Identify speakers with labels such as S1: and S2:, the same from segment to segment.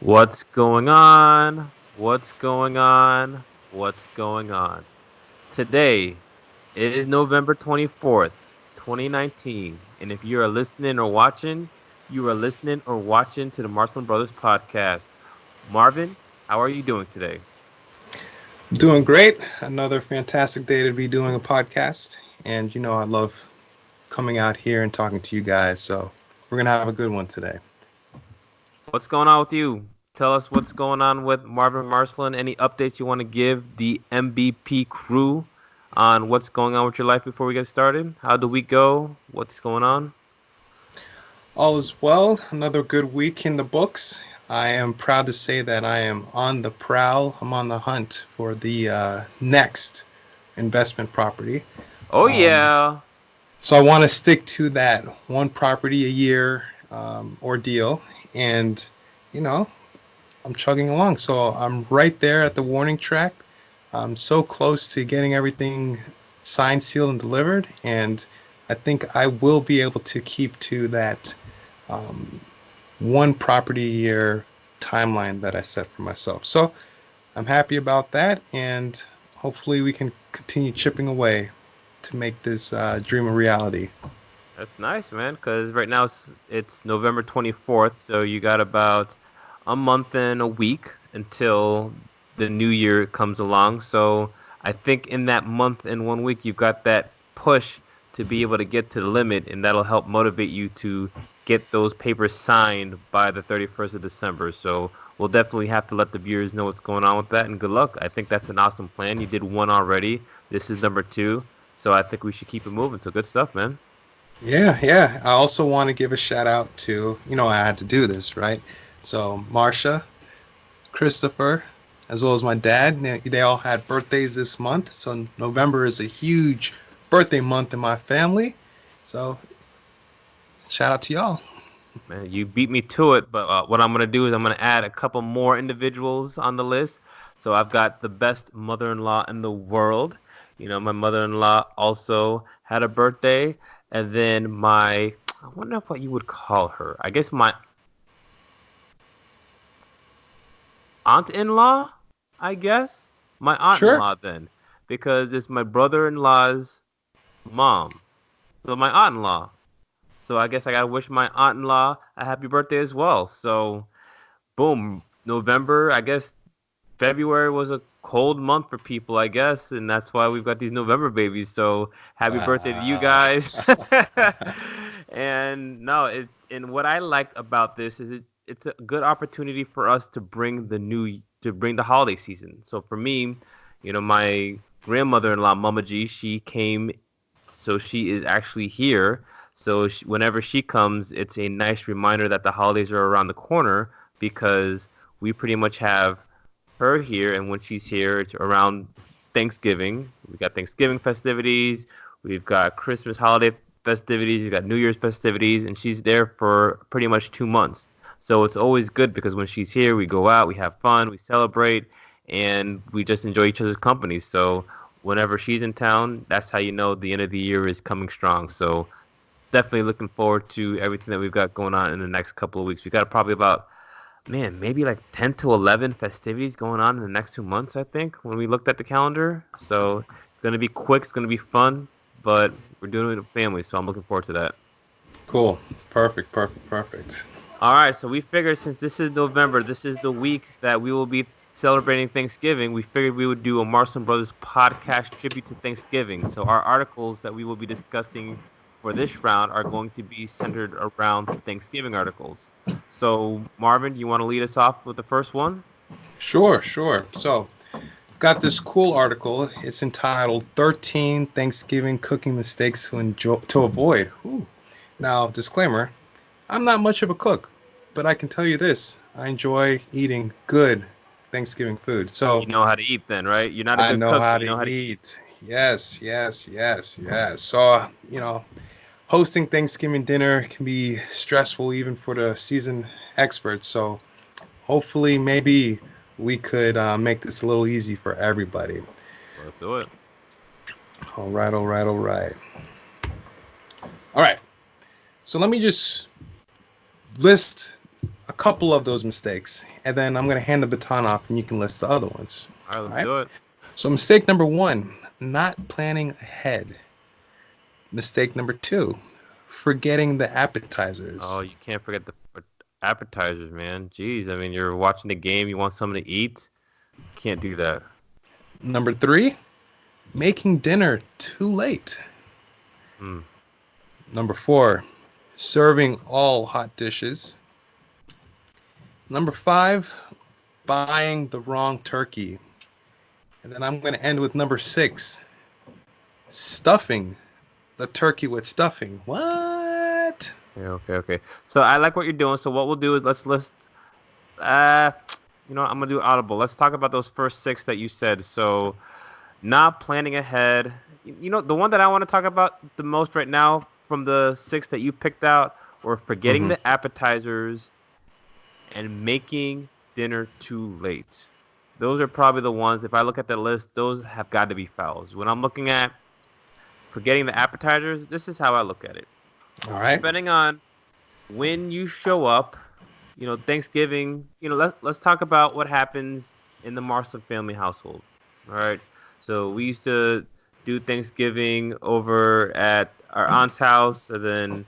S1: What's going on? What's going on? What's going on? Today is November 24th, 2019. And if you are listening or watching, you are listening or watching to the Marcelin Brothers podcast. Marvin, how are you doing today?
S2: Doing great. Another fantastic day to be doing a podcast. And I love coming out here and talking to you guys. So we're going to have a good one today.
S1: What's going on with you? Tell us what's going on with Marvin Marcelin. Any updates you want to give the MBP crew on what's going on with your life before we get started? How'd the week go? What's going on?
S2: All is well. Another good week in the books. I am proud to say that I am on the prowl. I'm on the hunt for the next investment property.
S1: Oh
S2: Um,
S1: yeah.
S2: so I want to stick to that one property a year ordeal. And, you know, I'm chugging along. So I'm right there at the warning track. I'm so close to getting everything signed, sealed, and delivered. And I think I will be able to keep to that um, one property a year timeline that I set for myself. So I'm happy about that. And hopefully we can continue chipping away to make this dream a reality.
S1: That's nice, man. Because right now it's November 24th, so you got about a month and a week until the new year comes along. So I think in that month and 1 week, you've got that push to be able to get to the limit, and that'll help motivate you to get those papers signed by the 31st of December. So we'll definitely have to let the viewers know what's going on with that, and good luck. I think that's an awesome plan. You did one already. This is number two. So I think we should keep it moving. So good stuff, man.
S2: Yeah, yeah. I also want to give a shout out to, I had to do this, right? So, Marsha, Christopher, as well as my dad, they all had birthdays this month. So, November is a huge birthday month in my family. So, shout out to y'all.
S1: Man, you beat me to it, but what I'm gonna do is I'm gonna add a couple more individuals on the list. So I've got the best mother-in-law in the world. You know, my mother-in-law also had a birthday, and then I wonder what you would call her. I guess my aunt-in-law, I guess. My
S2: Sure.
S1: aunt-in-law then, because it's my brother-in-law's mom. So my aunt-in-law. So I guess I gotta wish my aunt-in-law a happy birthday as well. So boom, November. I guess February was a cold month for people, I guess, and that's why we've got these November babies. So happy birthday to you
S2: Wow.
S1: guys. And no, and what I like about this is it's a good opportunity for us to bring the holiday season. So for me, my grandmother-in-law, Mama G, she came, so she is actually here. So whenever she comes, it's a nice reminder that the holidays are around the corner because we pretty much have her here, and when she's here, it's around Thanksgiving. We got Thanksgiving festivities, we've got Christmas holiday festivities, we've got New Year's festivities, and she's there for pretty much 2 months. So it's always good because when she's here, we go out, we have fun, we celebrate, and we just enjoy each other's company. So whenever she's in town, that's how you know the end of the year is coming strong. So definitely looking forward to everything that we've got going on in the next couple of weeks. We got probably about, man, maybe like 10 to 11 festivities going on in the next 2 months, I think, when we looked at the calendar. So it's going to be quick, it's going to be fun, but we're doing it with family, so I'm looking forward to that.
S2: Cool. Perfect, perfect, perfect.
S1: All right, so we figured since this is November, this is the week that we will be celebrating Thanksgiving. We figured we would do a Marston Brothers podcast tribute to Thanksgiving. So our articles that we will be discussing for this round are going to be centered around Thanksgiving articles. So Marvin, you want to lead us off with the first one?
S2: Sure, sure. So, got this cool article. It's entitled 13 Thanksgiving Cooking Mistakes to Avoid. Ooh. Now, disclaimer, I'm not much of a cook, but I can tell you this. I enjoy eating good Thanksgiving food. So
S1: You know how to eat then, right? You're not a
S2: I
S1: good
S2: know
S1: cook,
S2: how
S1: but you
S2: to
S1: know how to eat.
S2: eat. Yes, yes, yes, yes. So, hosting Thanksgiving dinner can be stressful even for the seasoned experts. So hopefully, maybe we could make this a little easy for everybody.
S1: Let's do it.
S2: All right, all right, all right. All right. So let me just list a couple of those mistakes, and then I'm going to hand the baton off, and you can list the other ones.
S1: All right,
S2: All
S1: let's
S2: right.
S1: do it.
S2: So mistake number one, not planning ahead. Mistake number two, forgetting the
S1: Oh,
S2: appetizers.
S1: you can't forget the appetizers, man. Jeez, I mean, you're watching the game, you want something to eat. Can't do that.
S2: Number three, making dinner too late.
S1: Hmm.
S2: Number four, serving all hot dishes. Number five, buying the wrong turkey. And then I'm going to end with number six, stuffing the turkey with stuffing. What?
S1: Yeah, okay, okay. So I like what you're doing. So what we'll do is let's list. Uh, I'm gonna do audible. Let's talk about those first six that you said. So not planning ahead. The one that I want to talk about the most right now from the six that you picked out, or forgetting
S2: Mm-hmm.
S1: the appetizers and making dinner too late. Those are probably the ones. If I look at the list, those have got to be fouls. When I'm looking at forgetting the appetizers, this is how I look at it.
S2: All right.
S1: Depending on when you show up, Thanksgiving, let's talk about what happens in the Marston family household. All right. So we used to do Thanksgiving over at our aunt's house, and then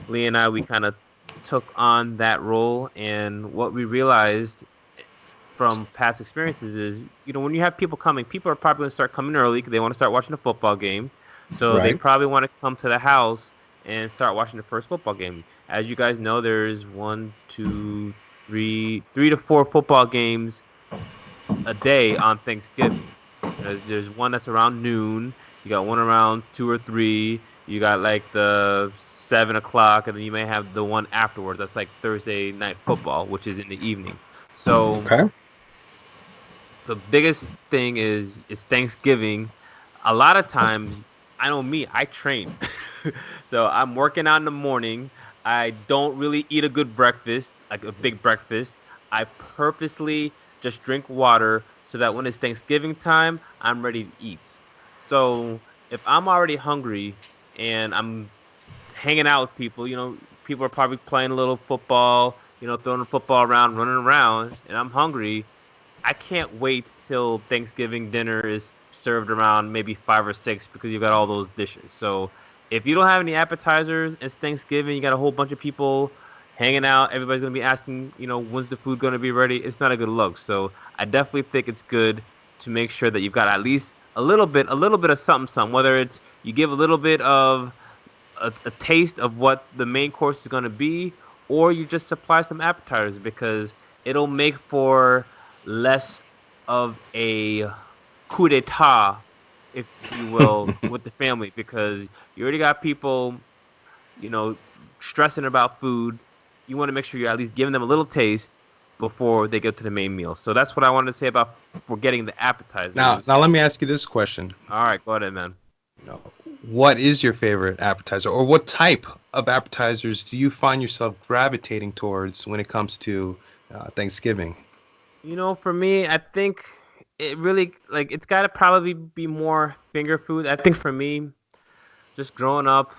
S1: Lee and I, we kind of took on that role. And what we realized from past experiences is, when you have people coming, people are probably going to start coming early because they want to start watching a football game. So they
S2: Right.
S1: probably want to come to the house and start watching the first football game. As you guys know, there's one, two, three to four football games a day on Thanksgiving. There's one that's around noon. You got one around 2 or 3. You got like the 7 o'clock, and then you may have the one afterwards. That's like Thursday night football, which is in the evening. So
S2: Okay.
S1: the biggest thing is Thanksgiving. A lot of times, I know me, I train. So I'm working out in the morning. I don't really eat a good breakfast, like a big breakfast. I purposely just drink water so that when it's Thanksgiving time, I'm ready to eat. So if I'm already hungry and I'm hanging out with people, people are probably playing a little football, throwing the football around, running around, and I'm hungry. I can't wait till Thanksgiving dinner is served around maybe 5 or 6 because you got all those dishes. So if you don't have any appetizers, it's Thanksgiving, you got a whole bunch of people hanging out, everybody's gonna be asking, when's the food gonna be ready? It's not a good look. So I definitely think it's good to make sure that you've got at least a little bit of something, something. Whether it's you give a little bit of a taste of what the main course is going to be, or you just supply some appetizers because it'll make for less of a coup d'etat, if you will, with the family because you already got people, you know, stressing about food. You want to make sure you're at least giving them a little taste before they get to the main meal. So that's what I wanted to say about forgetting the
S2: Now,
S1: appetizers.
S2: now let me ask you this question.
S1: All right, go ahead, man.
S2: You know, what is your favorite appetizer, or what type of appetizers do you find yourself gravitating towards when it comes to Thanksgiving?
S1: For me, I think it really like it's got to probably be more finger food. I think for me, just growing up,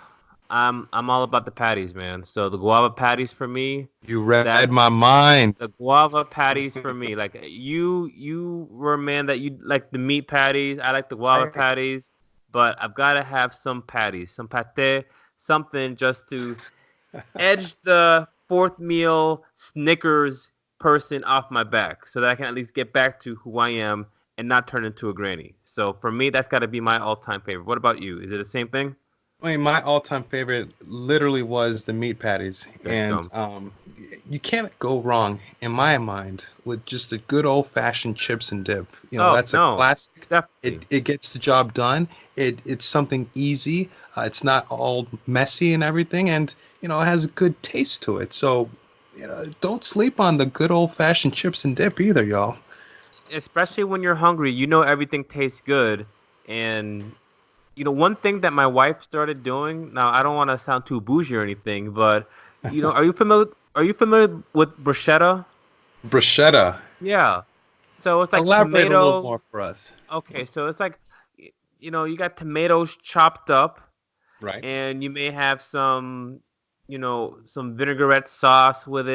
S1: I'm all about the patties, man. So the guava patties for me,
S2: You read
S1: that's
S2: my mind.
S1: the guava patties for me. Like you were a man that you like the meat patties. I like the guava
S2: Right.
S1: patties, but I've got to have some patties, some pate, something just to edge the fourth meal Snickers person off my back so that I can at least get back to who I am and not turn into a granny. So for me, that's got to be my all-time favorite. What about you? Is it the same thing?
S2: I mean, my all-time favorite literally was the meat patties,
S1: There you
S2: and
S1: go.
S2: you can't go wrong in my mind with just a good old-fashioned chips and dip.
S1: Oh
S2: That's a
S1: no,
S2: classic. It
S1: definitely.
S2: it gets the job done. It's something easy. It's not all messy and everything, and it has a good taste to it. So, don't sleep on the good old-fashioned chips and dip either, y'all.
S1: Especially when you're hungry, everything tastes good. And one thing that my wife started doing. Now, I don't want to sound too bougie or anything, but are you familiar? Are you familiar with bruschetta?
S2: Bruschetta.
S1: Yeah. So it's like
S2: Elaborate a little
S1: tomatoes.
S2: more for us.
S1: Okay, so it's like you got tomatoes chopped up,
S2: Right.
S1: and you may have some. some vinaigrette sauce with it.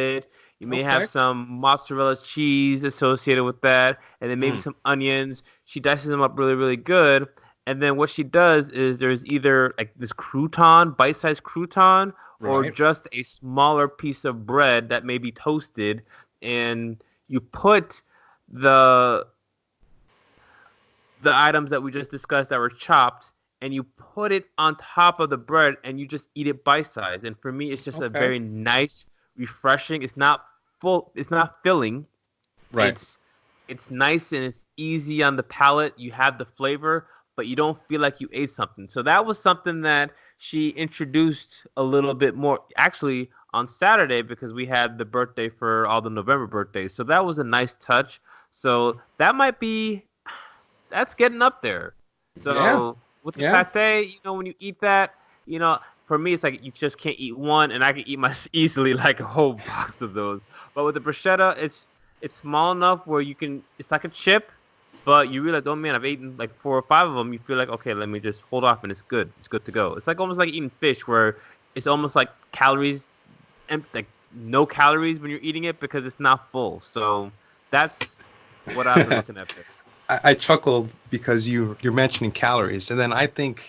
S1: You may have
S2: Okay.
S1: some mozzarella cheese associated with that, and then maybe
S2: Mm,
S1: some onions. She dices them up really, really good. And then what she does is there's either like this crouton, bite-sized crouton, or
S2: right.
S1: just a smaller piece of bread that may be toasted, and you put the the items that we just discussed that were chopped, and you put it on top of the bread and you just eat it bite size. And for me, it's just a
S2: Okay.
S1: very nice, refreshing. It's not full. It's not filling.
S2: Right.
S1: It's it's nice and it's easy on the palate. You have the flavor, but you don't feel like you ate something. So that was something that she introduced a little bit more. Actually, on Saturday because we had the birthday for all the November birthdays. So that was a nice touch. So that might be that's getting up there.
S2: Yeah.
S1: So with the
S2: Yeah.
S1: pate, when you eat that, you know, for me, it's like you just can't eat one, and I can eat my easily like a whole box of those. But with the bruschetta, it's small enough where you can. It's like a chip, but you realize, oh man, I've eaten like 4 or 5 of them. You feel like, okay, let me just hold off, and it's good. It's good to go. It's like almost like eating fish, where it's almost like calories, like no calories when you're eating it because it's not full. So that's what I've been looking at there.
S2: I chuckled because you're mentioning calories, and then I think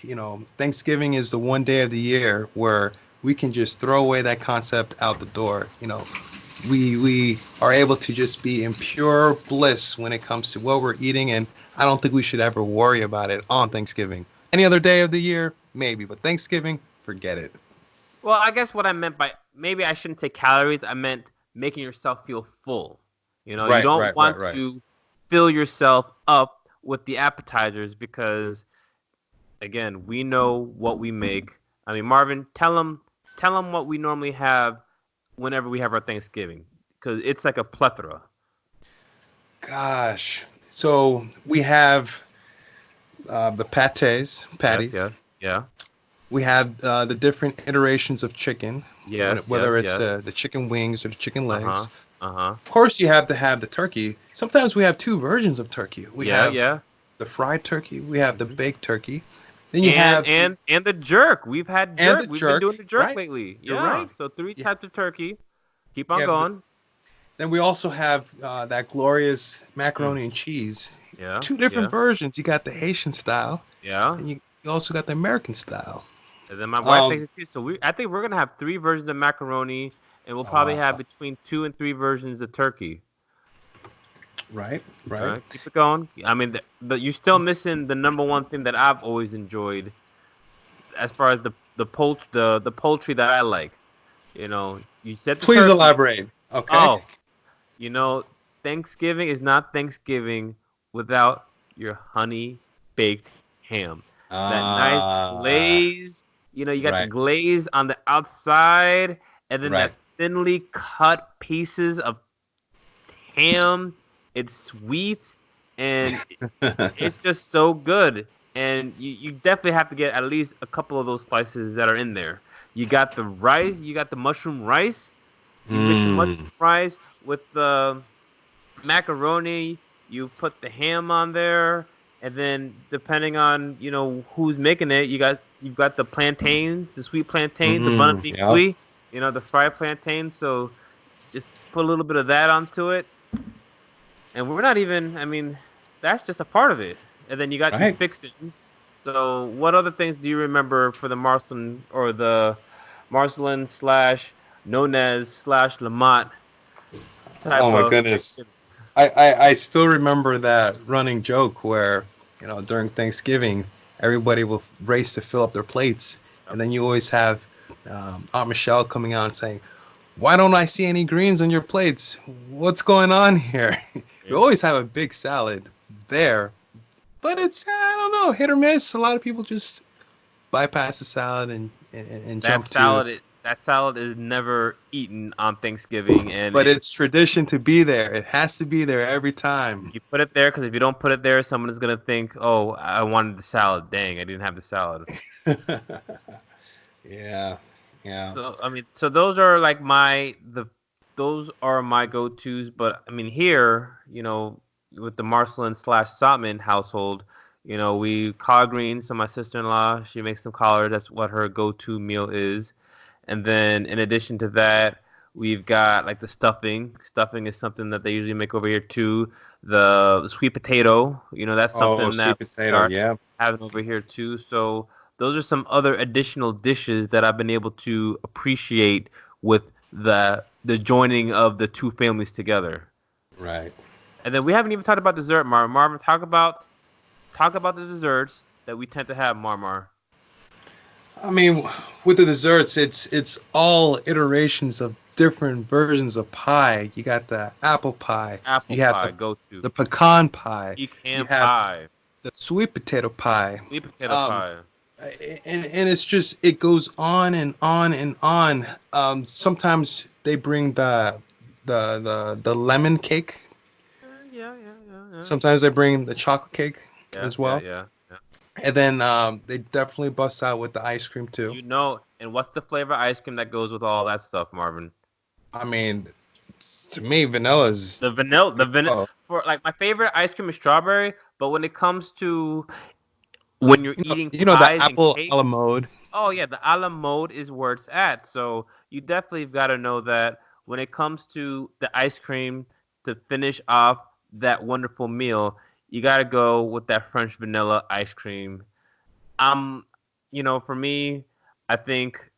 S2: Thanksgiving is the one day of the year where we can just throw away that concept out the door. We are able to just be in pure bliss when it comes to what we're eating, and I don't think we should ever worry about it on Thanksgiving. Any other day of the year, maybe, but Thanksgiving, forget it.
S1: Well, I guess what I meant by maybe I shouldn't say calories, I meant making yourself feel full. You
S2: Right,
S1: don't
S2: right, right,
S1: want
S2: right.
S1: to fill yourself up with the appetizers because, again, we know what we make. I mean, Marvin, tell them what we normally have whenever we have our Thanksgiving because it's like a plethora.
S2: Gosh. So we have the
S1: Yes,
S2: patties.
S1: yes, yeah,
S2: We have the different iterations of chicken,
S1: yes, yes,
S2: whether it's
S1: yes.
S2: the chicken wings or the chicken
S1: Uh huh.
S2: legs.
S1: Uh huh.
S2: Of course, you have to have the turkey. Sometimes we have two versions of turkey. We
S1: Yeah,
S2: have
S1: yeah.
S2: the fried turkey, we have the
S1: hmm
S2: baked turkey. Then you
S1: And
S2: have
S1: and and the jerk. We've had
S2: and the
S1: jerk. We've been
S2: jerk,
S1: doing the jerk
S2: right?
S1: lately.
S2: You're
S1: Yeah.
S2: right.
S1: So three
S2: Yeah,
S1: types of turkey. Keep on
S2: yeah.
S1: going.
S2: Then we also have that glorious
S1: Mm.
S2: macaroni and cheese.
S1: Yeah.
S2: Two different
S1: Yeah.
S2: versions. You got the Haitian style,
S1: Yeah.
S2: and you also got the American style.
S1: And then my wife makes
S2: Um,
S1: it too. So I think we're gonna have three versions of macaroni, and we'll
S2: oh
S1: probably have
S2: wow.
S1: between 2 and 3 versions of turkey.
S2: Right,
S1: All
S2: right.
S1: right, keep it going. I mean, you're still missing the number one thing that I've always enjoyed, as far as the poultry that I like. You said the
S2: Please
S1: turkey.
S2: elaborate. Okay.
S1: Oh, you know, Thanksgiving is not Thanksgiving without your honey baked ham. That nice
S2: Ah,
S1: glaze, you got the
S2: right,
S1: glaze on the outside, and then
S2: right.
S1: that thinly cut pieces of ham. It's sweet and it's just so good. And you definitely have to get at least a couple of those slices that are in there. You got the rice, you got the mushroom rice. You mix the mushroom
S2: Mm.
S1: rice with the macaroni, you put the ham on there, and then depending on who's making it, you've got the plantains, the sweet plantains, the bun
S2: Mm.
S1: and
S2: Yep.
S1: cuit, the fried plantains. So just put a little bit of that onto it, and we're not even. I mean, that's just a part of it. And then you got your
S2: Right.
S1: fixins. So what other things do you remember for the Marcelin or the Marcelin slash Nunez slash Lamont
S2: Oh
S1: type
S2: my
S1: of
S2: goodness.
S1: Thanksgiving?
S2: I still remember that running joke where, during Thanksgiving, everybody will race to fill up their plates. And then you always have Aunt Michelle coming out and saying, "Why don't I see any greens on your plates? What's going on here?" We
S1: Yep.
S2: always have a big salad there, but it's, I don't know, hit or miss. A lot of people just bypass the salad and
S1: That
S2: jump to,
S1: salad that salad is never eaten on Thanksgiving, and
S2: but it's
S1: it's
S2: tradition to be there. It has to be there every time.
S1: you put it there because if you don't put it there, someone is gonna think, "Oh, I wanted the salad. Dang, I didn't have the salad."
S2: Yeah, yeah.
S1: So I mean, so those are my go-tos. But I mean, here, with the Marcelin slash Sotman household, we collard greens. So my sister-in-law, she makes some collard. That's what her go-to meal is. And then in addition to that, we've got like the stuffing. Stuffing is something that they usually make over here too. The sweet potato, that's
S2: Oh,
S1: something that
S2: sweet
S1: we
S2: potato.
S1: start
S2: Yeah.
S1: having over here too. So those are some other additional dishes that I've been able to appreciate with the joining of the two families together.
S2: Right.
S1: And then we haven't even talked about dessert, Marvin. Marvin, talk about the desserts that we tend to have, Marmar.
S2: I mean, with the desserts, it's all iterations of different versions of pie. You got the apple pie.
S1: Apple
S2: You have
S1: pie, go to.
S2: the pecan pie. You
S1: Pecan
S2: have
S1: pie,
S2: the sweet potato pie.
S1: sweet potato
S2: Um,
S1: pie.
S2: and it's just it goes on and on and on. Sometimes they bring the lemon cake.
S1: Yeah, yeah, yeah, yeah.
S2: Sometimes they bring the chocolate cake
S1: Yeah,
S2: as
S1: yeah,
S2: well.
S1: yeah, yeah.
S2: And then they definitely bust out with the ice cream too.
S1: And what's the flavor ice cream that goes with all that stuff, Marvin?
S2: I mean, to me, vanilla is
S1: The vanilla
S2: oh,
S1: for like my favorite ice cream is strawberry, but when it comes to when you're eating
S2: the
S1: pies and
S2: apple a
S1: cake,
S2: la mode.
S1: oh yeah, the a la mode is where it's at. So you definitely got to know that when it comes to the ice cream to finish off that wonderful meal, you got to go with that French vanilla ice cream. Um, for me, I think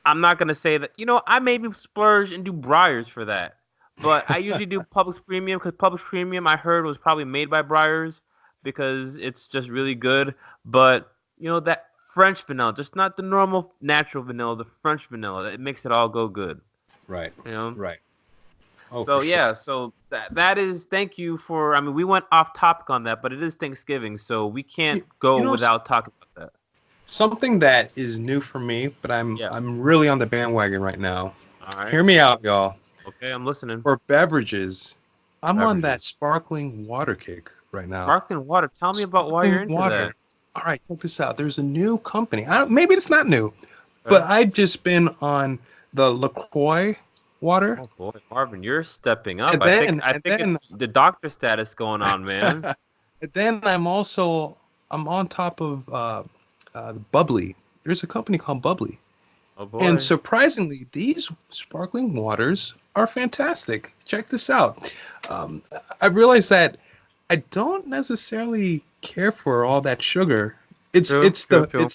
S1: I'm not gonna say that. I maybe splurge and do Briars for that, but I usually do Publix Premium because Publix Premium I heard was probably made by Briars because it's just really good. But that French vanilla, just not the normal natural vanilla, the French vanilla, it makes it all go good.
S2: Right,
S1: You know.
S2: right. Oh, for
S1: So
S2: sure.
S1: yeah, so that is thank you for. I mean, we went off topic on that, but it is Thanksgiving, so we can't
S2: You,
S1: go
S2: you know,
S1: without talking about that.
S2: something that is new for me, but
S1: Yeah.
S2: I'm really on the bandwagon right now.
S1: All right.
S2: Hear me out, y'all.
S1: Okay, I'm listening.
S2: For beverages, I'm on that
S1: Beverages.
S2: sparkling water kick right now.
S1: Sparkling water. Tell me about why you're
S2: Sparkling
S1: into
S2: water.
S1: that.
S2: All right, check this out. There's a new company. Maybe it's not new, but
S1: Okay.
S2: I've just been on the LaCroix water,
S1: Oh boy, Marvin, you're stepping up.
S2: and
S1: I think
S2: then
S1: I
S2: and
S1: think
S2: then
S1: it's the doctor status going on, man.
S2: and then I'm on top of Bubbly. There's a company called Bubbly,
S1: Oh
S2: and
S1: boy.
S2: surprisingly, these sparkling waters are fantastic. Check this out. Um, I realized that I don't necessarily care for all that sugar. It's
S1: True,
S2: it's
S1: true,
S2: the
S1: true.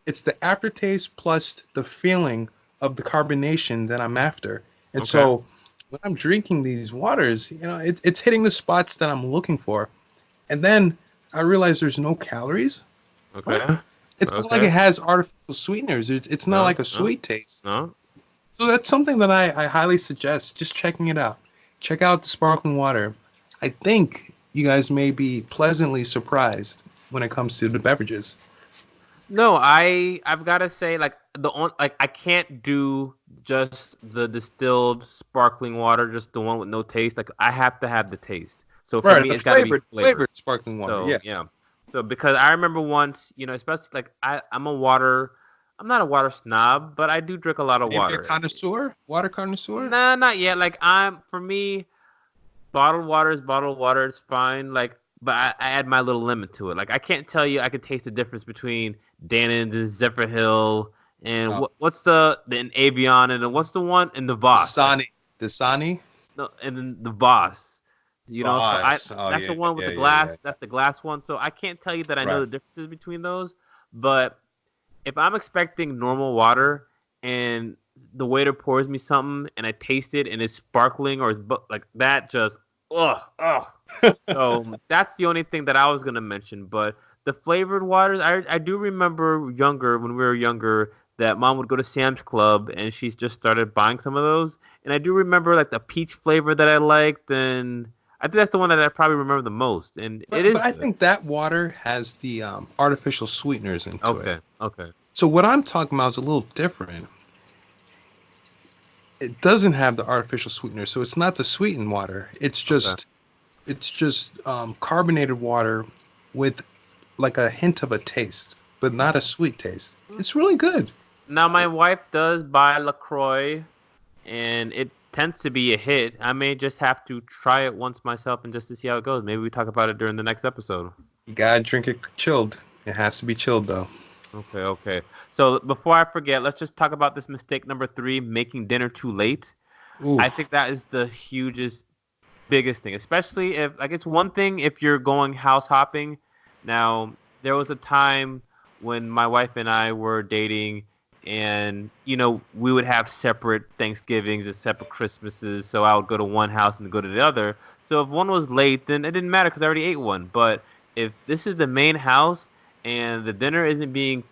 S2: it's the aftertaste plus the feeling of the carbonation that I'm after. And
S1: Okay.
S2: so when I'm drinking these waters, it's hitting the spots that I'm looking for. And then I realize there's no calories. What?
S1: Okay.
S2: It's not like
S1: Okay.
S2: it has artificial sweeteners. It's not
S1: No,
S2: like a
S1: no,
S2: sweet taste.
S1: no.
S2: So that's something that I highly suggest just checking it out. Check out the sparkling water. I think you guys may be pleasantly surprised when it comes to the beverages.
S1: No, I've got to say like I can't do just the distilled sparkling water, just the one with no taste. Like I have to have the taste. So for
S2: Right,
S1: me,
S2: the
S1: it's got to be flavored.
S2: flavored sparkling water.
S1: So
S2: Yeah.
S1: yeah. So because I remember once, especially like I'm not a water snob, but I do drink a lot of
S2: Maybe a
S1: water.
S2: connoisseur, water connoisseur.
S1: Nah, not yet. Like for me, bottled water is bottled water. It's fine. Like, but I add my little limit to it. Like I can't tell you I could taste the difference between Dannon and Zephyr Hill and
S2: Uh,
S1: what's the in Avion and then what's the one in the Voss.
S2: Dasani, Dasani,
S1: No, and then the Voss. So
S2: Boss. Oh
S1: that's
S2: yeah,
S1: the one with
S2: yeah,
S1: the
S2: yeah, yeah.
S1: glass. That's the glass one. So I can't tell you that I know
S2: Right.
S1: the differences between those. But if I'm expecting normal water and the waiter pours me something and I taste it and it's sparkling or like that, just ugh. So that's the only thing that I was gonna mention. But the flavored waters, I do remember when we were younger that mom would go to Sam's Club and she's just started buying some of those. And I do remember like the peach flavor that I liked, and I think that's the one that I probably remember the most. And it
S2: But
S1: is
S2: I
S1: good.
S2: think that water has the artificial sweeteners into it.
S1: Okay, okay,
S2: So what I'm talking about is a little different. It doesn't have the artificial sweetener, so it's not the sweetened water.
S1: okay.
S2: It's just carbonated water with like a hint of a taste, but not a sweet taste. It's really good.
S1: Now my wife does buy LaCroix, and it tends to be a hit. I may just have to try it once myself and just to see how it goes. Maybe we talk about it during the next episode.
S2: You gotta drink it chilled. It has to be chilled though.
S1: Okay, okay. So before I forget, let's just talk about this mistake number three, making dinner too late. I
S2: Oof.
S1: think that is the hugest, biggest thing, especially if like it's one thing if you're going house hopping. Now, there was a time when my wife and I were dating and we would have separate Thanksgivings and separate Christmases, so I would go to one house and go to the other. So if one was late, then it didn't matter because I already ate one. But if this is the main house and the dinner isn't being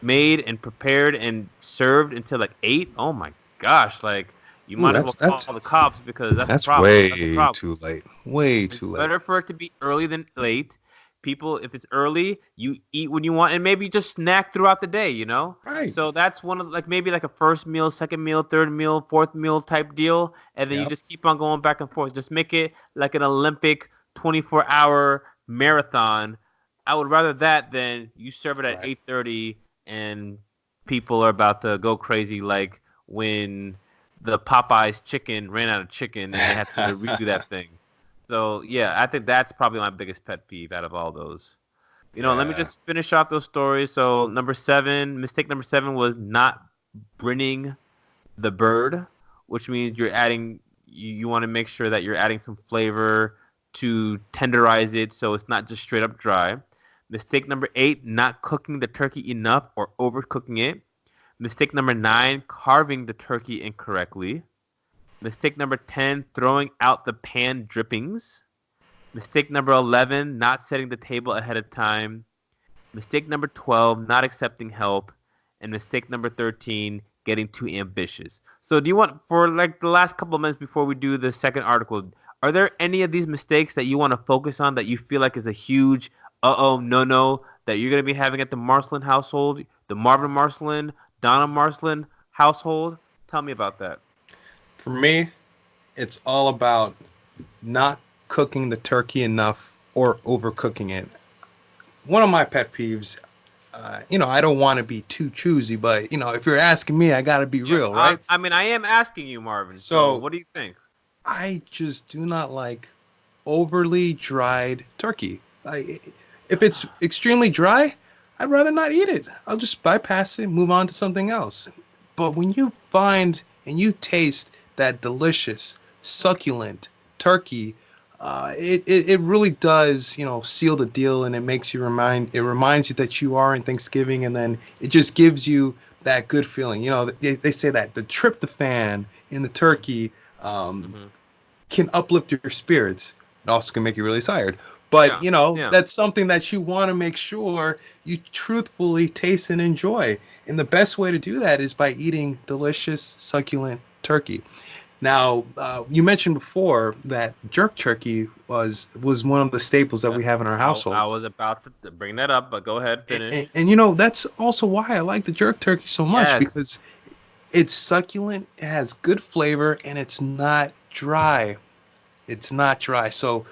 S1: made and prepared and served until like 8, oh my gosh, like you
S2: Ooh,
S1: might as well call the cops because that's a
S2: that's
S1: problem. That's a
S2: way
S1: problem.
S2: too late. Way
S1: It's
S2: too late.
S1: better for it to be early than late. People, if it's early, you eat when you want and maybe just snack throughout the day.
S2: Right.
S1: So that's one of like maybe like a first meal, second meal, third meal, fourth meal type deal, and then you
S2: Yep.
S1: just keep on going back and forth. Just make it like an Olympic 24-hour marathon. I would rather that than you serve it at
S2: Right.
S1: 8:30 and people are about to go crazy like when the Popeyes chicken ran out of chicken and they had to redo that thing. So yeah, I think that's probably my biggest pet peeve out of all those. Let me
S2: Yeah.
S1: just finish off those stories. So mistake number seven was not bringing the bird, which means you want to make sure that you're adding some flavor to tenderize it so it's not just straight up dry. Mistake number eight, not cooking the turkey enough or overcooking it. Mistake number nine, carving the turkey incorrectly. Mistake number 10, throwing out the pan drippings. Mistake number 11, not setting the table ahead of time. Mistake number 12, not accepting help. And mistake number 13, getting too ambitious. So, do you want, for like the last couple of minutes before we do the second article, are there any of these mistakes that you want to focus on that you feel like is a huge no that you're going to be having at the Marcelin household, the Marvin Marcelin, Donna Marcelin household? Tell me about that.
S2: For me, it's all about not cooking the turkey enough or overcooking it. One of my pet peeves, I don't want to be too choosy, but if you're asking me, I gotta be
S1: Yeah,
S2: real, right?
S1: I mean, I am asking you, Marvin. So,
S2: So
S1: what do you think?
S2: I just do not like overly dried turkey. If it's extremely dry, I'd rather not eat it. I'll just bypass it, move on to something else. But when you find and you taste that delicious, succulent turkey, it really does, seal the deal, and it reminds you that you are in Thanksgiving, and then it just gives you that good feeling. They say that the tryptophan in the turkey um,
S1: Mm-hmm.
S2: can uplift your spirits. It also can make you really tired. But
S1: Yeah, yeah.
S2: that's something that you want to make sure you truthfully taste and enjoy. And the best way to do that is by eating delicious, succulent turkey. Now, you mentioned before that jerk turkey was one of the staples that
S1: That
S2: we have in our
S1: I
S2: household.
S1: was about to bring that up, but go ahead,
S2: And,
S1: finish.
S2: and that's also why I like the jerk turkey so much,
S1: Yes.
S2: because it's succulent, it has good flavor, and it's not dry. It's not dry. So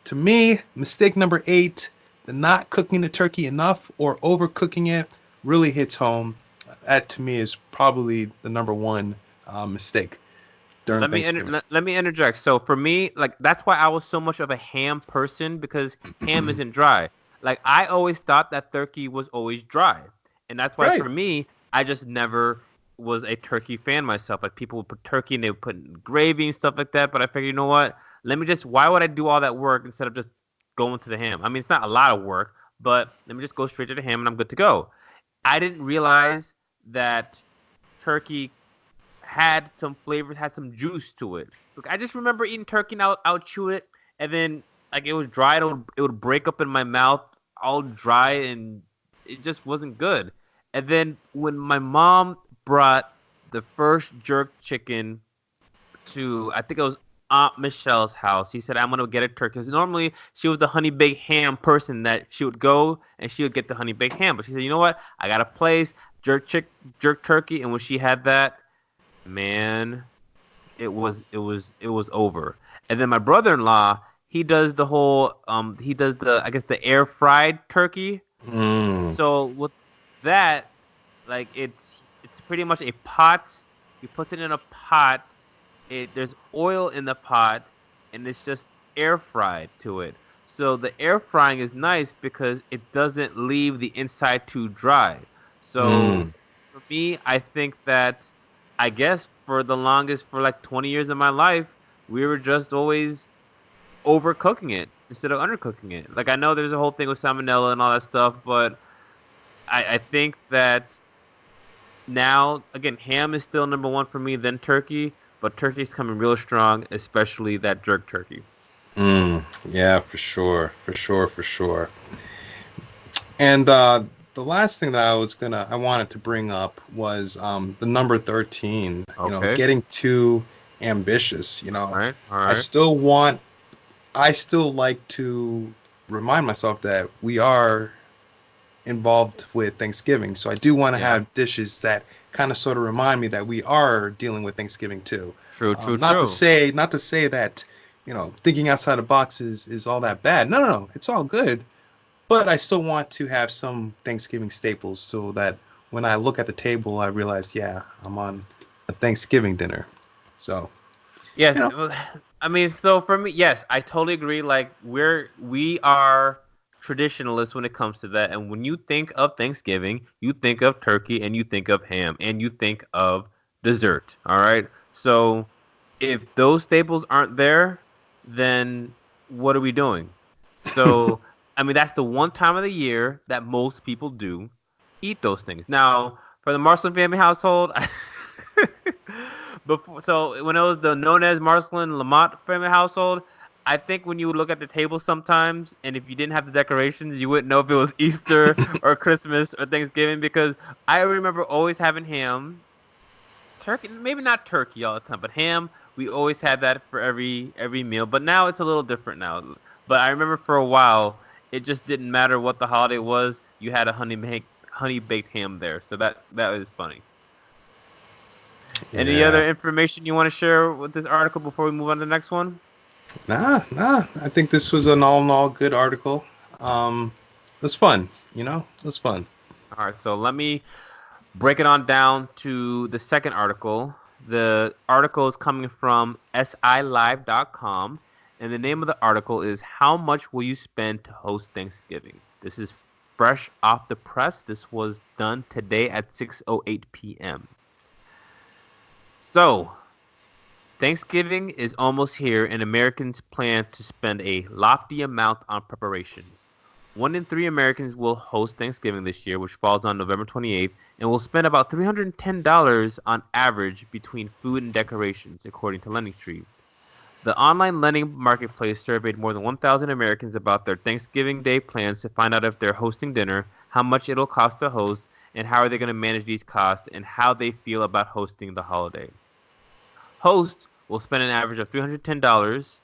S2: to me, mistake number 8, the not cooking the turkey enough or overcooking it really hits home. That to me is probably the number one mistake during Thanksgiving.
S1: Let me interject. So for me, like that's why I was so much of a ham person because ham isn't dry. Like I always thought that turkey was always dry. And that's why
S2: Right.
S1: for me, I just never was a turkey fan myself. Like people would put turkey and they would put in gravy and stuff like that, but I figured, you know what? Why would I do all that work instead of just going to the ham? I mean, it's not a lot of work, but let me just go straight to the ham and I'm good to go. I didn't realize that turkey had some flavors, had some juice to it. Look, I just remember eating turkey and I would chew it, and then like it was dry, it would break up in my mouth, all dry, and it just wasn't good. And then when my mom brought the first jerk chicken to, I think it was Aunt Michelle's house. She said, "I'm gonna get a turkey." Because normally she was the honey baked ham person that she would go and she would get the honey baked ham. But she said, "You know what? I got a place jerk turkey." And when she had that, man, it was over. And then my brother-in-law, he does the I guess the air fried turkey.
S2: Mm.
S1: So with that, like it's pretty much a pot. He puts it in a pot. There's oil in the pot, and it's just air fried to it. So the air frying is nice because it doesn't leave the inside too dry. So
S2: Mm.
S1: for me, I think that I guess for the longest, for like 20 years of my life, we were just always overcooking it instead of undercooking it. Like I know there's a whole thing with salmonella and all that stuff, but I think that now again, ham is still number one for me, then turkey, but turkey's coming real strong, especially that jerk turkey.
S2: Mm. Yeah, for sure, for sure, for sure. And the last thing that I wanted to bring up was the number 13.
S1: Okay.
S2: Getting too ambitious.
S1: All right. All
S2: I
S1: right.
S2: still want, I still like to remind myself that we are involved with Thanksgiving. So I do want to
S1: Yeah.
S2: have dishes that kind of sort of remind me that we are dealing with Thanksgiving too.
S1: True, true,
S2: Not to
S1: true.
S2: say, that thinking outside the box is all that bad. No, no, no, it's all good. But I still want to have some Thanksgiving staples so that when I look at the table, I realize, yeah, I'm on a Thanksgiving dinner. So,
S1: Yes,
S2: you know,
S1: well, I mean, so for me, yes, I totally agree. Like we are traditionalists when it comes to that. And when you think of Thanksgiving, you think of turkey and you think of ham and you think of dessert. All right. So if those staples aren't there, then what are we doing? So I mean, that's the one time of the year that most people do eat those things. Now, for the Marcelin family household, before, so when it was the known as Marcelin Lamont family household, I think when you would look at the table sometimes, and if you didn't have the decorations, you wouldn't know if it was Easter or Christmas or Thanksgiving because I remember always having ham, turkey, maybe not turkey all the time, but ham. We always had that for every meal, but now it's a little different now. But I remember for a while, it just didn't matter what the holiday was. You had a honey baked ham there, so that was funny. Any
S2: yeah,
S1: other information you want to share with this article before we move on to the next one?
S2: nah, nah. I think this was an all in all good article. Um, it was fun, it was fun.
S1: All right, so let me break it on down to the second article. The article is coming from silive.com, and the name of the article is How Much Will You Spend to Host Thanksgiving? This is fresh off the press. This was done today at 6:08 p.m. So, Thanksgiving is almost here, and Americans plan to spend a lofty amount on preparations. 1 in 3 Americans will host Thanksgiving this year, which falls on November 28th, and will spend about $310 on average between food and decorations, according to LendingTree. The online lending marketplace surveyed more than 1,000 Americans about their Thanksgiving Day plans to find out if they're hosting dinner, how much it'll cost to host, and how are they going to manage these costs, and how they feel about hosting the holiday. Hosts will spend an average of $310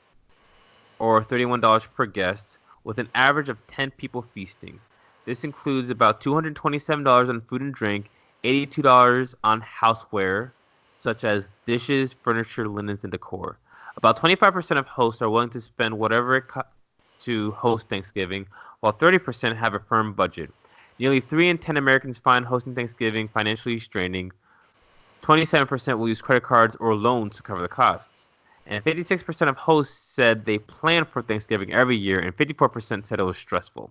S1: or $31 per guest, with an average of 10 people feasting. This includes about $227 on food and drink, $82 on houseware, such as dishes, furniture, linens, and decor. About 25% of hosts are willing to spend whatever to host Thanksgiving, while 30% have a firm budget. Nearly 3 in 10 Americans find hosting Thanksgiving financially straining. 27% will use credit cards or loans to cover the costs. And 56% of hosts said they plan for Thanksgiving every year, and 54% said it was stressful.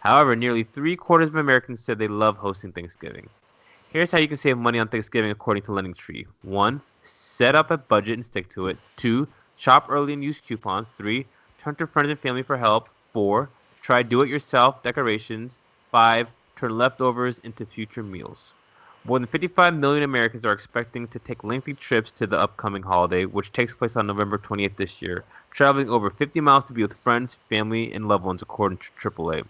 S1: However, nearly three-quarters of Americans said they love hosting Thanksgiving. Here's how you can save money on Thanksgiving according to LendingTree. 1. Set up a budget and stick to it. 2. Shop early and use coupons. 3. Turn to friends and family for help. 4. Try do-it-yourself decorations. 5. Turn leftovers into future meals. More than 55 million Americans are expecting to take lengthy trips to the upcoming holiday, which takes place on November 20th this year, traveling over 50 miles to be with friends, family, and loved ones, according to AAA.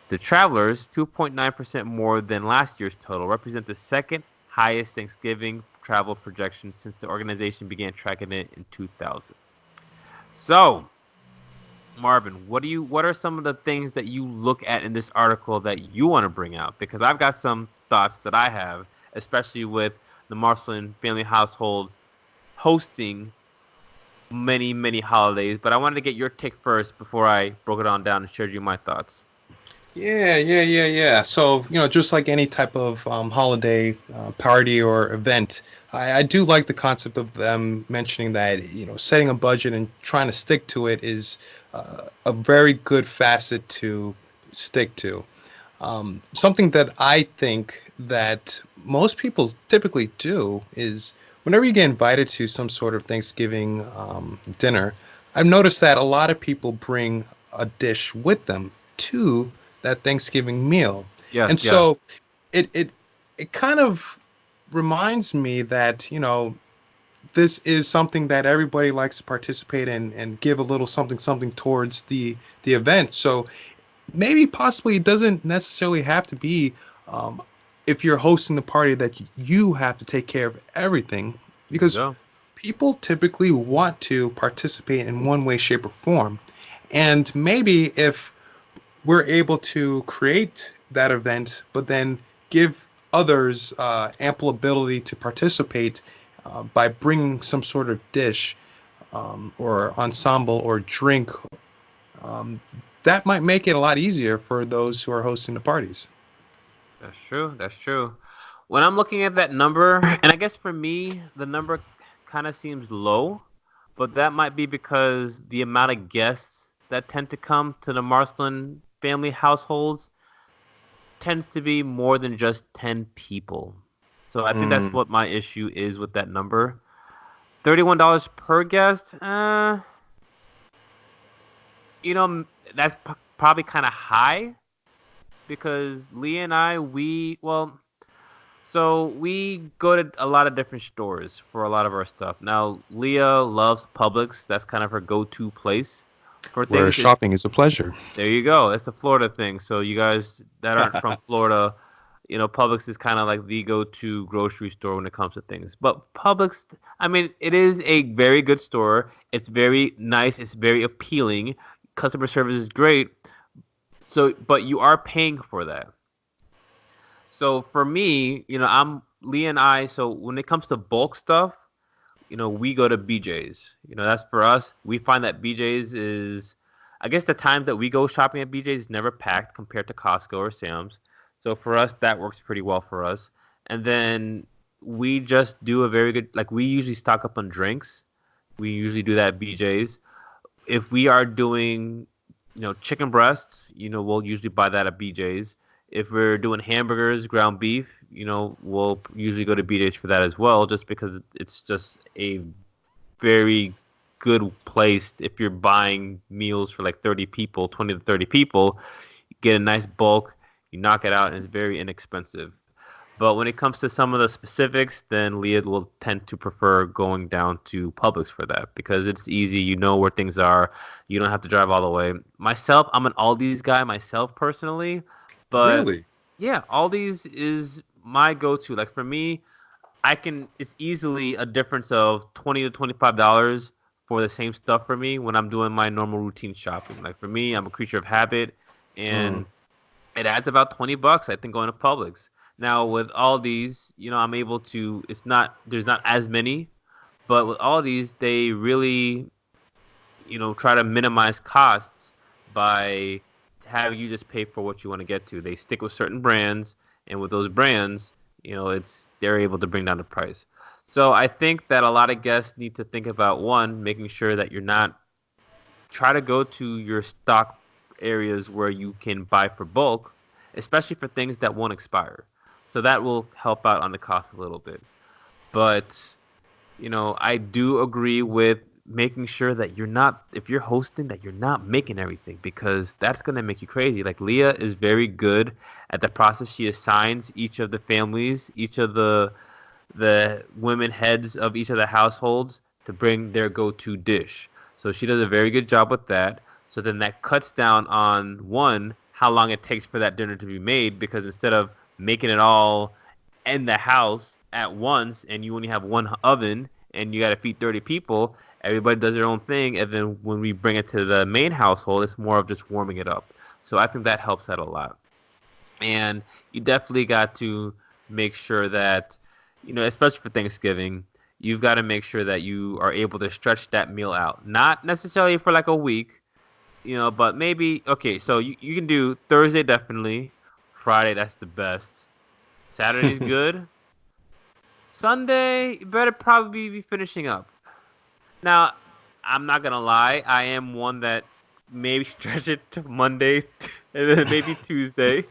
S1: The travelers, 2.9% more than last year's total, represent the second highest Thanksgiving travel projection since the organization began tracking it in 2000. So, Marvin, what are some of the things that you look at in this article that you want to bring out? Because I've got some thoughts that I have, especially with the Marcelin family household hosting many holidays. But I wanted to get your take first before I broke it on down and shared you my thoughts.
S2: Yeah. So, just like any type of holiday party or event, I do like the concept of them mentioning that, setting a budget and trying to stick to it is a very good facet to stick to. Something that I think that most people typically do is whenever you get invited to some sort of Thanksgiving dinner, I've noticed that a lot of people bring a dish with them to that Thanksgiving meal.
S1: Yes,
S2: And so
S1: yes.
S2: it kind of reminds me that, this is something that everybody likes to participate in and give a little something towards the event. So maybe possibly it doesn't necessarily have to be um, if you're hosting the party that you have to take care of everything
S1: There you
S2: because
S1: go.
S2: people typically want to participate in one way, shape, or form. And maybe if we're able to create that event, but then give others ample ability to participate by bringing some sort of dish or ensemble or drink, um, that might make it a lot easier for those who are hosting the parties.
S1: That's true. That's true. When I'm looking at that number, and I guess for me, the number kind of seems low, but that might be because the amount of guests that tend to come to the Marsland family households tends to be more than just 10 people. So I think that's
S2: Mm,
S1: what my issue is with that number. $31 per guest, you know, that's probably kind of high because Leah and I, so we go to a lot of different stores for a lot of our stuff. Now, Leah loves Publix. That's kind of her go-to place for
S2: where
S1: things.
S2: shopping is a pleasure.
S1: There you go. It's the Florida thing. So you guys that aren't from Florida, Publix is kind of like the go-to grocery store when it comes to things. But Publix, I mean, it is a very good store. It's very nice. It's very appealing. Customer service is great. So, but you are paying for that. So for me, I'm Lee and I. So when it comes to bulk stuff, we go to BJ's. That's for us. We find that BJ's is, I guess the times that we go shopping at BJ's is never packed compared to Costco or Sam's. So for us, that works pretty well for us. And then we just do a very good, like we usually stock up on drinks. We usually do that at BJ's. If we are doing, chicken breasts, we'll usually buy that at BJ's. If we're doing hamburgers, ground beef, we'll usually go to BJ's for that as well, just because it's just a very good place if you're buying meals for like 30 people, 20 to 30 people. You get a nice bulk, you knock it out, and it's very inexpensive. But when it comes to some of the specifics, then Leah will tend to prefer going down to Publix for that because it's easy. You know where things are. You don't have to drive all the way. Myself, I'm an Aldi's guy myself personally, but
S2: Really?
S1: yeah, Aldi's is my go-to. Like for me, it's easily a difference of $20 to $25 for the same stuff for me when I'm doing my normal routine shopping. Like for me, I'm a creature of habit,
S2: Mm.
S1: and it adds about $20, I think, going to Publix. Now with all these, I'm able to. There's not as many, but with all these, they really, try to minimize costs by having you just pay for what you want to get to. They stick with certain brands, and with those brands, they're able to bring down the price. So I think that a lot of guests need to think about one, making sure that you're not try to go to your stock areas where you can buy for bulk, especially for things that won't expire. So that will help out on the cost a little bit. But, I do agree with making sure that if you're hosting, that you're not making everything because that's going to make you crazy. Like Leah is very good at the process. She assigns each of the families, each of the women heads of each of the households to bring their go-to dish. So she does a very good job with that. So then that cuts down on one, how long it takes for that dinner to be made because instead of making it all in the house at once and you only have one oven and you got to feed 30 people, everybody does their own thing and then when we bring it to the main household, it's more of just warming it up. So I think that helps out a lot. And you definitely got to make sure that, especially for Thanksgiving, you've got to make sure that you are able to stretch that meal out. Not necessarily for like a week. But maybe okay. So you can do Thursday definitely, Friday that's the best. Saturday's good. Sunday, you better probably be finishing up. Now, I'm not gonna lie, I am one that maybe stretch it to Monday and then maybe Tuesday.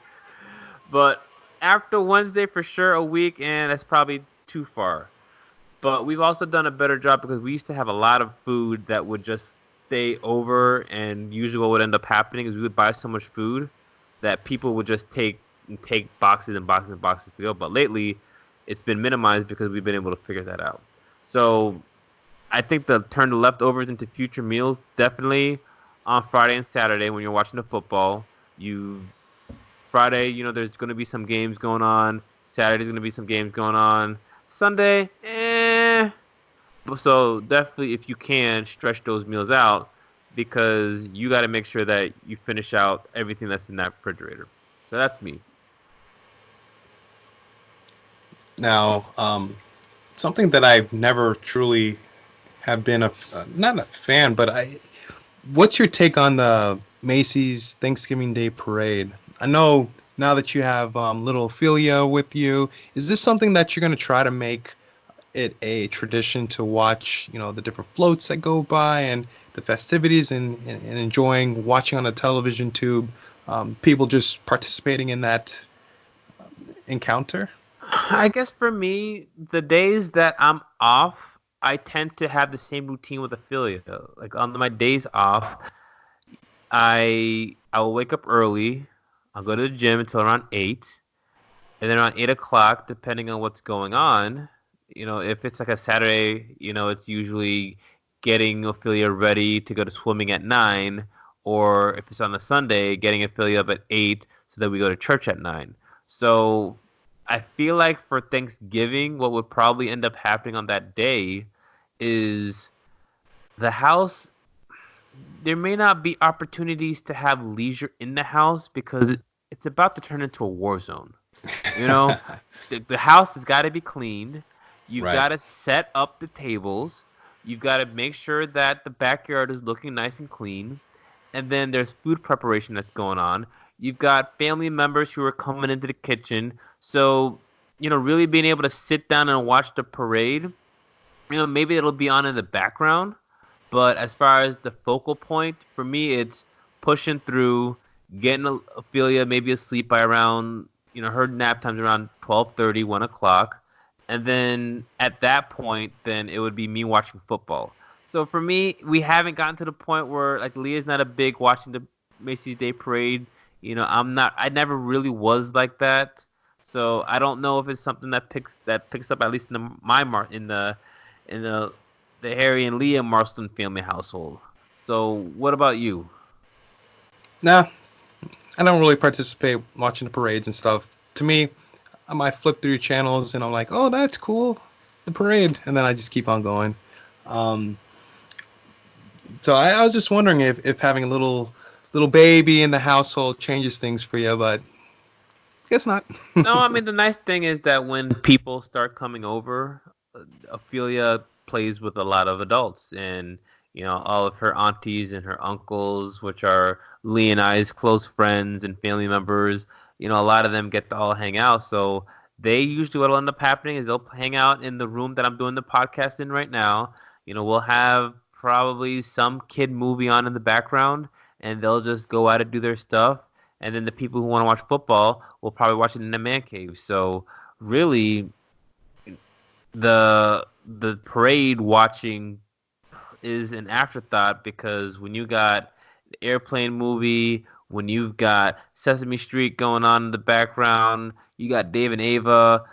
S1: But after Wednesday, for sure, a week, and that's probably too far. But we've also done a better job because we used to have a lot of food that would just stay over, and usually what would end up happening is we would buy so much food that people would just take boxes and boxes and boxes to go. But lately, it's been minimized because we've been able to figure that out. So I think the turn the leftovers into future meals definitely on Friday and Saturday when you're watching the football. You Friday, there's going to be some games going on. Saturday's going to be some games going on. Sunday, eh. So definitely, if you can, stretch those meals out because you got to make sure that you finish out everything that's in that refrigerator. So that's me.
S2: Now, something that I've never truly have been not a fan, but what's your take on the Macy's Thanksgiving Day Parade? I know now that you have little Ophelia with you, is this something that you're going to try to make it a tradition to watch, the different floats that go by and the festivities and enjoying watching on a television tube, people just participating in that encounter?
S1: I guess for me, the days that I'm off, I tend to have the same routine with affiliate. Like on my days off, I will wake up early. I'll go to the gym until around 8, and then around 8 o'clock, depending on what's going on, if it's like a Saturday, it's usually getting Ophelia ready to go to swimming at 9, or if it's on a Sunday, getting Ophelia up at 8 so that we go to church at 9. So I feel like for Thanksgiving, what would probably end up happening on that day is the house there may not be opportunities to have leisure in the house because it's about to turn into a war zone. You know, the house has got to be cleaned. You've
S2: Right.
S1: got to set up the tables. You've got to make sure that the backyard is looking nice and clean. And then there's food preparation that's going on. You've got family members who are coming into the kitchen. So, really being able to sit down and watch the parade, maybe it'll be on in the background, but as far as the focal point, for me, it's pushing through, getting Ophelia maybe asleep by around, her nap time's around 12:30, 1 o'clock. And then at that point, then it would be me watching football. So for me, we haven't gotten to the point where like Leah's not a big watching the Macy's Day Parade. I never really was like that. So I don't know if it's something that picks up at least in the Harry and Leah Marston family household. So, what about you?
S2: Nah, I don't really participate watching the parades and stuff. To me, I might flip through channels and I'm like, oh, that's cool, the parade, and then I just keep on going. Um, so I was just wondering if having a little baby in the household changes things for you, but guess not.
S1: No, I mean the nice thing is that when people start coming over, Ophelia plays with a lot of adults, and all of her aunties and her uncles, which are Lee and I's close friends and family members. A lot of them get to all hang out. So they usually what'll end up happening is they'll hang out in the room that I'm doing the podcast in right now. We'll have probably some kid movie on in the background, and they'll just go out and do their stuff. And then the people who want to watch football will probably watch it in the man cave. So really, the parade watching is an afterthought because when you got the airplane movie, when you've got Sesame Street going on in the background, you got Dave and Ava,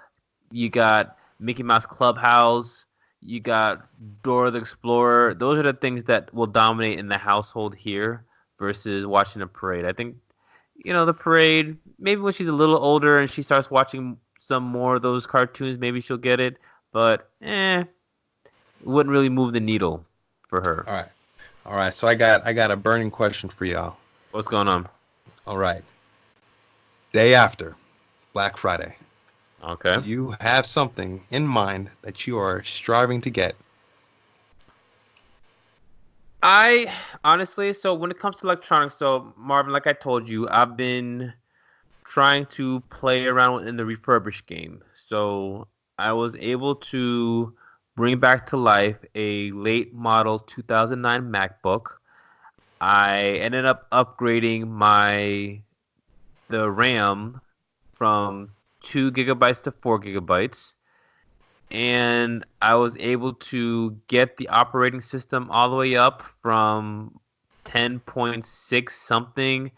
S1: you got Mickey Mouse Clubhouse, you got Dora the Explorer. Those are the things that will dominate in the household here versus watching a parade. I think the parade, maybe when she's a little older and she starts watching some more of those cartoons, maybe she'll get it. But it wouldn't really move the needle for her.
S2: All right, all right. So I got a burning question for y'all.
S1: What's going on?
S2: All right, day after Black Friday, do
S1: Okay.
S2: you have something in mind that you are striving to get?
S1: I honestly, so when it comes to electronics, so Marvin, like I told you, I've been trying to play around in the refurbished game. So I was able to bring back to life a late model 2009 MacBook. I ended up upgrading the RAM from 2 GB to 4 GB, and I was able to get the operating system all the way up from 10.6 something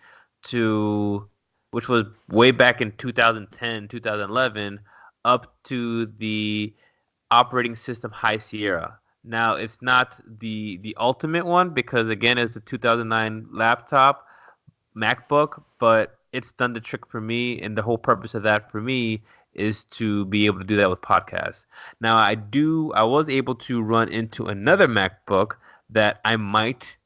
S1: to, which was way back in 2010, 2011, up to the operating system High Sierra. Now, it's not the ultimate one because again, it's the 2009 laptop, MacBook, but it's done the trick for me. And the whole purpose of that for me is to be able to do that with podcasts. Now, I was able to run into another MacBook that I might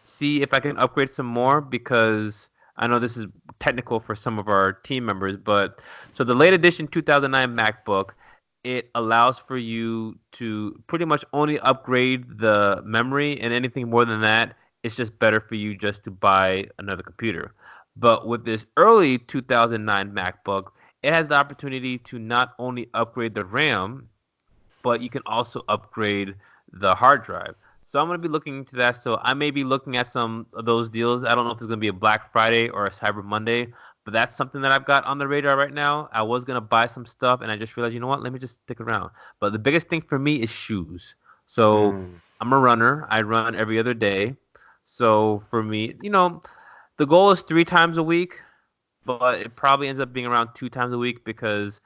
S1: see if I can upgrade some more because I know this is technical for some of our team members, but so the late edition 2009 MacBook, it allows for you to pretty much only upgrade the memory, and anything more than that, it's just better for you just to buy another computer. But with this early 2009 MacBook, it has the opportunity to not only upgrade the RAM, but you can also upgrade the hard drive. So I'm going to be looking into that. So I may be looking at some of those deals. I don't know if it's going to be a Black Friday or a Cyber Monday, but that's something that I've got on the radar right now. I was going to buy some stuff and I just realized, you know what? Let me just stick around. But the biggest thing for me is shoes. So
S2: Mm.
S1: I'm a runner. I run every other day. So for me, the goal is 3 times a week, but it probably ends up being around 2 times a week because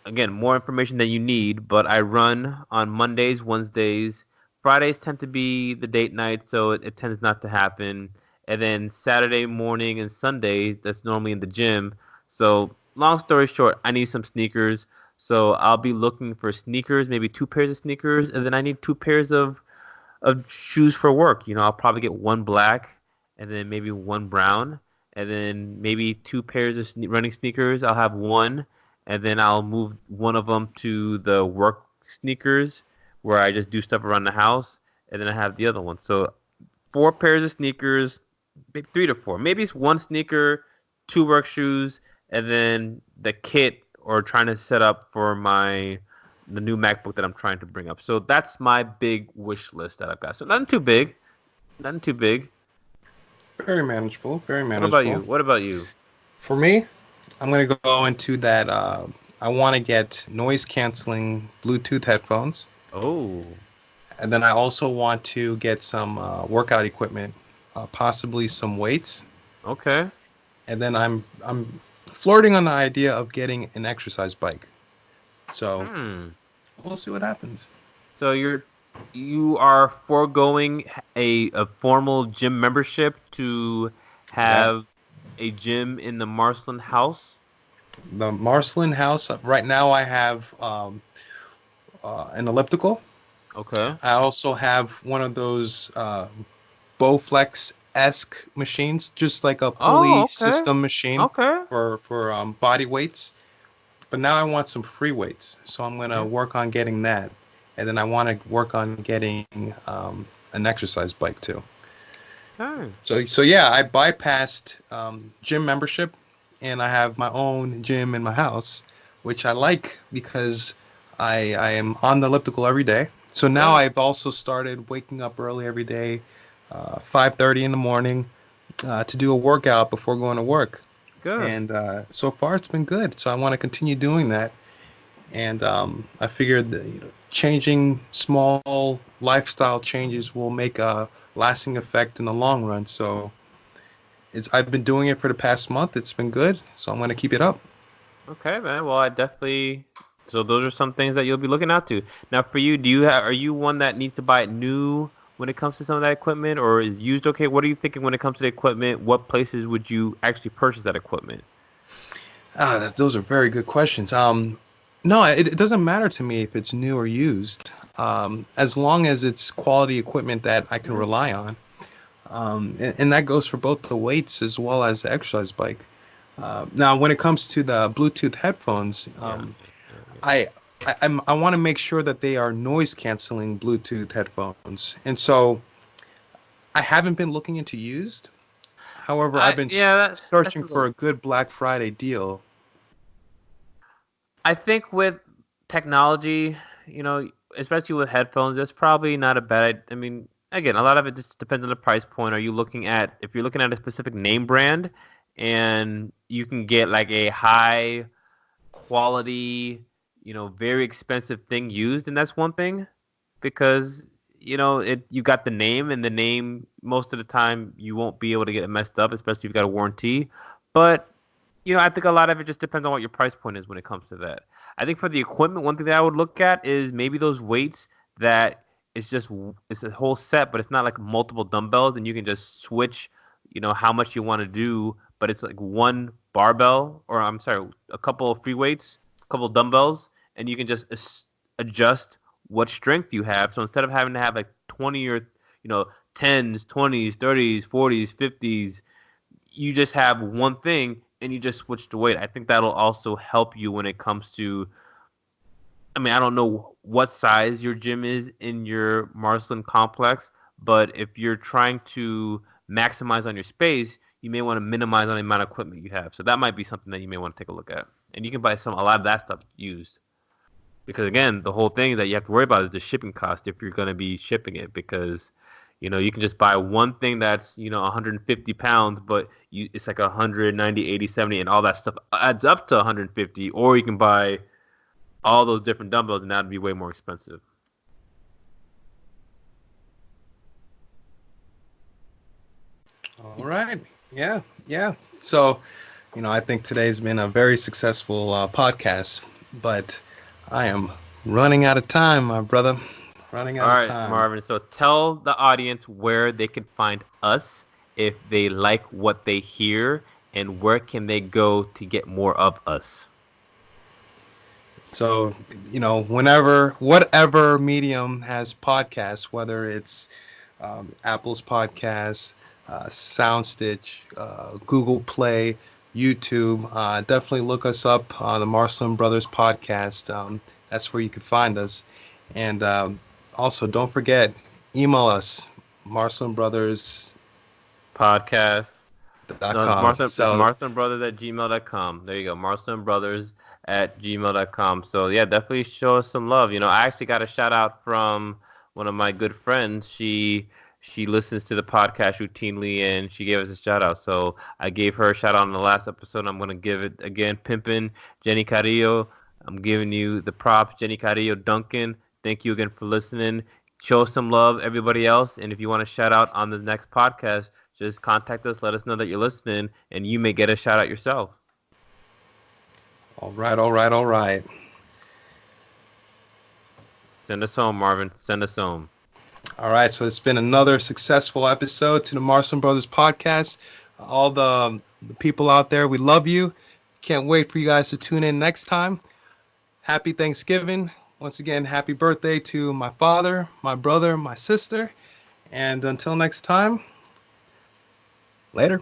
S1: again, more information than you need, but I run on Mondays, Wednesdays. Fridays tend to be the date night, so it tends not to happen. And then Saturday morning and Sunday, that's normally in the gym. So, long story short, I need some sneakers. So, I'll be looking for sneakers, maybe 2 pairs of sneakers, and then I need 2 pairs of shoes for work. I'll probably get one black and then maybe one brown, and then maybe 2 pairs of running sneakers. I'll have one, and then I'll move one of them to the work sneakers where I just do stuff around the house, and then I have the other one. So 4 pairs of sneakers, 3 to 4. Maybe it's one sneaker, 2 work shoes, and then the kit or trying to set up for the new MacBook that I'm trying to bring up. So that's my big wish list that I've got. So nothing too big, nothing too big.
S2: Very manageable. Very
S1: What about
S2: manageable.
S1: you? What about you?
S2: For me, I'm gonna go into that. I want to get noise canceling Bluetooth headphones,
S1: Oh,
S2: and then I also want to get some workout equipment, possibly some weights,
S1: okay.
S2: and then I'm flirting on the idea of getting an exercise bike. So
S1: Hmm.
S2: we'll see what happens.
S1: So you are foregoing a formal gym membership to
S2: Yeah,
S1: have a gym in the Marsland house.
S2: the Marcelin house. Right now, I have an elliptical.
S1: Okay.
S2: I also have one of those Bowflex esque machines, just like a
S1: Oh,
S2: pulley
S1: okay.
S2: system machine
S1: Okay.
S2: for body weights. But now I want some free weights, so I'm gonna
S1: Okay.
S2: work on getting that, and then I want to work on getting an exercise bike too.
S1: Okay.
S2: So yeah, I bypassed gym membership, and I have my own gym in my house, which I like because I am on the elliptical every day. So now
S1: Good.
S2: I've also started waking up early every day, 5:30 in the morning, to do a workout before going to work.
S1: Good.
S2: And so far it's been good. So I want to continue doing that. And I figured that, changing small lifestyle changes will make a lasting effect in the long run. So I've been doing it for the past month. It's been good. So I'm going to keep it up.
S1: Okay, man. Well, I definitely. So those are some things that you'll be looking out to. Now, for you, are you one that needs to buy it new when it comes to some of that equipment, or is used okay? What are you thinking when it comes to the equipment? What places would you actually purchase that equipment?
S2: Those are very good questions. No, it doesn't matter to me if it's new or used, as long as it's quality equipment that I can
S1: Mm,
S2: rely on. And that goes for both the weights as well as the exercise bike. Now, when it comes to the Bluetooth headphones,
S1: yeah, yeah, yeah.
S2: I I want to make sure that they are noise canceling Bluetooth headphones, and so I haven't been looking into used. However, I've been
S1: Yeah, that's
S2: searching
S1: a
S2: for
S1: little.
S2: a good Black Friday deal.
S1: I think with technology, especially with headphones, it's probably not a bad. I mean, again, a lot of it just depends on the price point. Are you looking at if you're looking at a specific name brand, and you can get like a high quality, very expensive thing used, and that's one thing because you got the name, and the name most of the time you won't be able to get it messed up, especially if you've got a warranty. But I think a lot of it just depends on what your price point is when it comes to that. I think for the equipment, one thing that I would look at is maybe those weights that it's a whole set, but it's not like multiple dumbbells, and you can just switch, how much you want to do, but it's like one barbell, or I'm sorry, a couple of free weights, a couple of dumbbells, and you can just adjust what strength you have. So instead of having to have like 20 or 10s, 20s, 30s, 40s, 50s, you just have one thing and you just switch the weight. I think that'll also help you when it comes to. I mean, I don't know what size your gym is in your Marceline complex, but if you're trying to maximize on your space, you may want to minimize on the amount of equipment you have. So that might be something that you may want to take a look at. And you can buy a lot of that stuff used. Because again, the whole thing that you have to worry about is the shipping cost if you're going to be shipping it. Because you can just buy one thing that's 150 pounds, but it's like 190, 80, 70, and all that stuff adds up to 150. Or you can buy all those different dumbbells, and that'd be way more expensive.
S2: All right. Yeah. Yeah. So, I think today's been a very successful podcast, but I am running out of time, my brother. Running
S1: All
S2: out of
S1: right,
S2: time.
S1: Marvin. So tell the audience where they can find us if they like what they hear, and where can they go to get more of us.
S2: So, whenever, whatever medium has podcasts, whether it's Apple's podcast, SoundStitch, Google Play, YouTube, definitely look us up on the Marcelin Brothers podcast. That's where you can find us. And also, don't forget, email us, marcelinbrothers.com.
S1: Podcast. No, it's
S2: So,
S1: Brothers at gmail.com. There you go. Brothers at gmail.com. So yeah, definitely show us some love. I actually got a shout out from one of my good friends. She listens to the podcast routinely, and she gave us a shout out. So I gave her a shout out in the last episode. I'm gonna give it again. Pimpin' Jenny Carrillo. I'm giving you the props, Jenny Carrillo Duncan. Thank you again for listening. Show some love, everybody else. And if you want to shout out on the next podcast, just contact us, let us know that you're listening, and you may get a shout out yourself.
S2: all right, all right, all right.
S1: Send us home, Marvin. Send us home.
S2: All right, so it's been another successful episode to the Marcelin Brothers podcast. All the people out there, we love you. Can't wait for you guys to tune in next time. Happy Thanksgiving. Once again, happy birthday to my father, my brother, my sister. And until next time, later.